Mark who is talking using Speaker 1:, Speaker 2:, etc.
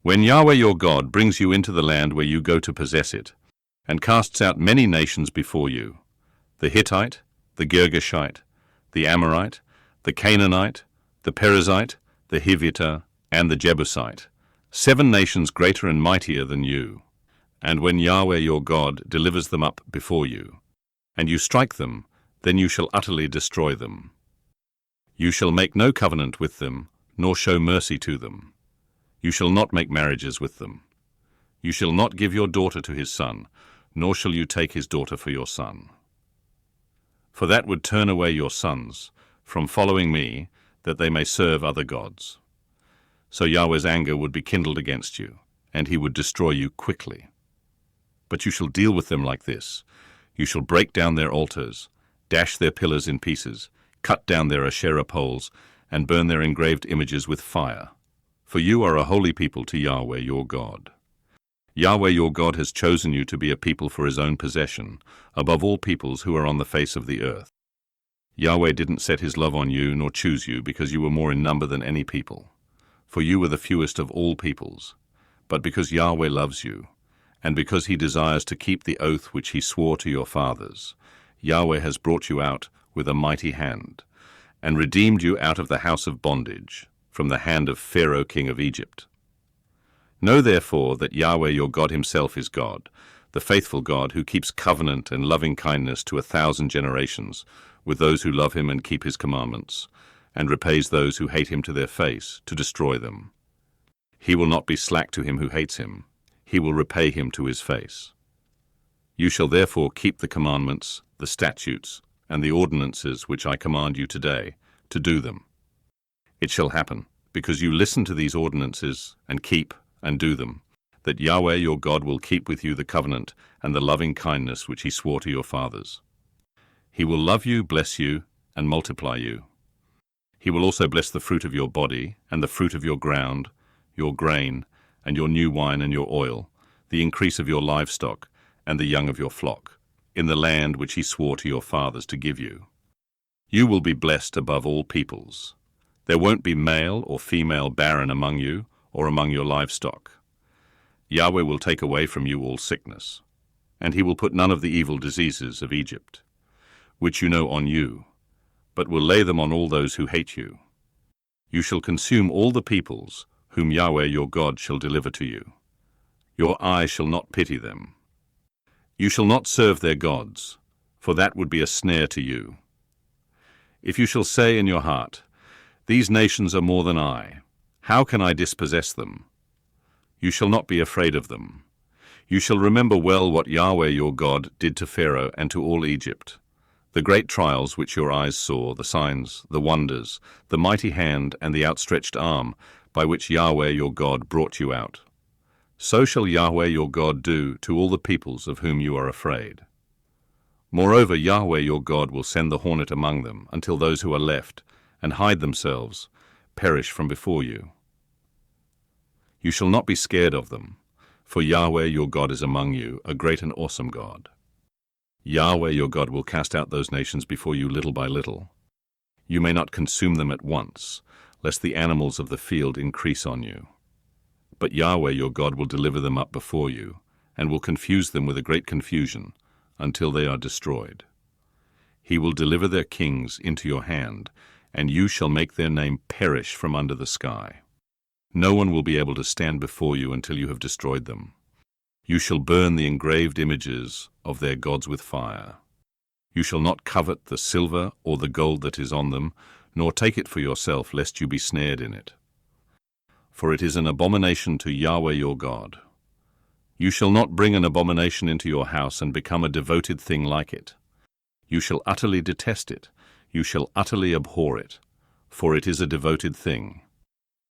Speaker 1: When Yahweh your God brings you into the land where you go to possess it, and casts out many nations before you, the Hittite, the Girgashite, the Amorite, the Canaanite, the Perizzite, the Hivite, and the Jebusite, 7 nations greater and mightier than you. And when Yahweh your God delivers them up before you, and you strike them, then you shall utterly destroy them. You shall make no covenant with them, nor show mercy to them. You shall not make marriages with them. You shall not give your daughter to his son, nor shall you take his daughter for your son. For that would turn away your sons from following me, that they may serve other gods. So Yahweh's anger would be kindled against you, and he would destroy you quickly. But you shall deal with them like this. You shall break down their altars, dash their pillars in pieces, cut down their Asherah poles, and burn their engraved images with fire. For you are a holy people to Yahweh your God. Yahweh your God has chosen you to be a people for his own possession, above all peoples who are on the face of the earth. Yahweh didn't set his love on you nor choose you because you were more in number than any people, for you were the fewest of all peoples, but because Yahweh loves you, and because he desires to keep the oath which he swore to your fathers. Yahweh has brought you out with a mighty hand, and redeemed you out of the house of bondage, from the hand of Pharaoh king of Egypt. Know therefore that Yahweh your God himself is God, the faithful God who keeps covenant and loving kindness to 1,000 generations with those who love him and keep his commandments, and repays those who hate him to their face, to destroy them. He will not be slack to him who hates him. He will repay him to his face. You shall therefore keep the commandments, the statutes, and the ordinances which I command you today, to do them. It shall happen, because you listen to these ordinances, and keep and do them, that Yahweh your God will keep with you the covenant and the loving kindness which he swore to your fathers. He will love you, bless you, and multiply you. He will also bless the fruit of your body, and the fruit of your ground, your grain, and your new wine and your oil, the increase of your livestock, and the young of your flock, in the land which he swore to your fathers to give you. You will be blessed above all peoples. There won't be male or female barren among you, or among your livestock. Yahweh will take away from you all sickness, and he will put none of the evil diseases of Egypt, which you know on you, but will lay them on all those who hate you. You shall consume all the peoples whom Yahweh your God shall deliver to you. Your eye shall not pity them. You shall not serve their gods, for that would be a snare to you. If you shall say in your heart, "These nations are more than I, how can I dispossess them?" You shall not be afraid of them. You shall remember well what Yahweh your God did to Pharaoh and to all Egypt, the great trials which your eyes saw, the signs, the wonders, the mighty hand and the outstretched arm, by which Yahweh your God brought you out. So shall Yahweh your God do to all the peoples of whom you are afraid. Moreover, Yahweh your God will send the hornet among them, until those who are left, and hide themselves, perish from before you. You shall not be scared of them, for Yahweh your God is among you, a great and awesome God. Yahweh your God will cast out those nations before you little by little. You may not consume them at once, lest the animals of the field increase on you. But Yahweh your God will deliver them up before you, and will confuse them with a great confusion, until they are destroyed. He will deliver their kings into your hand, and you shall make their name perish from under the sky. No one will be able to stand before you until you have destroyed them. You shall burn the engraved images of their gods with fire. You shall not covet the silver or the gold that is on them, nor take it for yourself, lest you be snared in it. For it is an abomination to Yahweh your God. You shall not bring an abomination into your house and become a devoted thing like it. You shall utterly detest it. You shall utterly abhor it, for it is a devoted thing.